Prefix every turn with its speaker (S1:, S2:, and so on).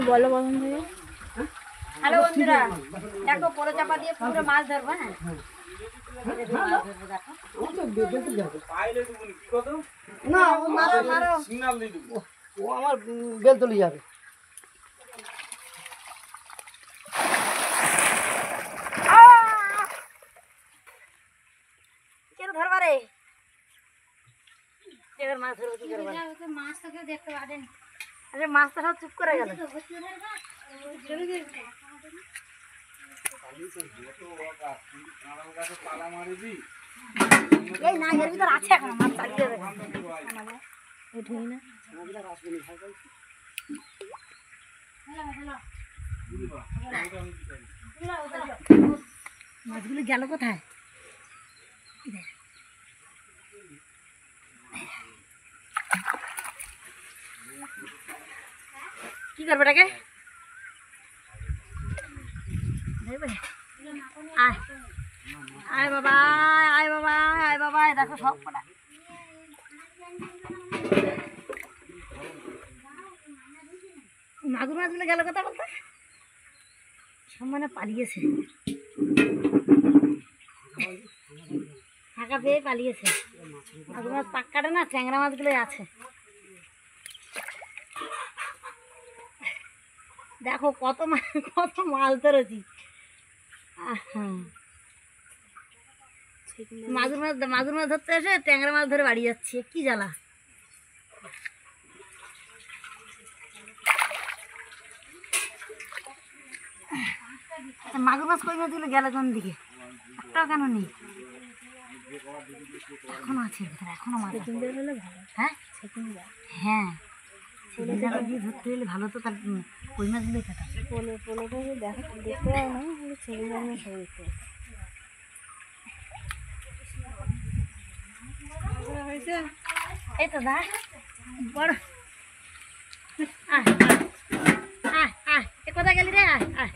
S1: বলো কখন থেকে? হ্যালো বন্ধুরা, দেখো পরে চাপা দিয়ে পুরো মাছ ধরবো। হ্যাঁ না মারো মারো, ও আমার বেল তুলে যাবে। ধরবা রে, এবার মাছ ধরবো কি করবো? মাছ তো কেউ দেখতে পারেন। আরে মাছটা সব চুপ করে গেল। এই না, এর ভিতর আছে এখন মাছ চালিয়ে দেবে। উঠেই না মাছগুলি গেল কোথায়? কি করবে এটাকে? আয় আয় বাবা, আয় বাবা, আয় বাবা, দেখো সব কটা মাগুর মাছগুলো গেল কথা বলতে, সব মানে পালিয়েছে, ফাঁকা পেয়ে পালিয়েছে। মাগুর মাছ পাক কাটে না, ট্যাংরা মাছগুলোই আছে। দেখো কত মাছ ধরেছি। মাগুর মাছ ধরতে এসে ট্যাংরা মাছ ধরে বাড়ি যাচ্ছে, কি জ্বালা। মাগুর মাছ কই মাছগুলো গেল কোন দিকে? একটাও কেন নেই? এখনো আছে ভিতরে, এখনো মাছ। হ্যাঁ হ্যাঁ, দিয়ে ধরতে হলে ভালো তো, তার কই মাছগুলো খেতাম। পোলোটা দেখতে পাও না, ছেলে মেয়ে সবাই দেখতে হয়েছে। এই তো দা বড়, আয় আয় আয়, এ কোথায় গেলি রে? আয় আয়,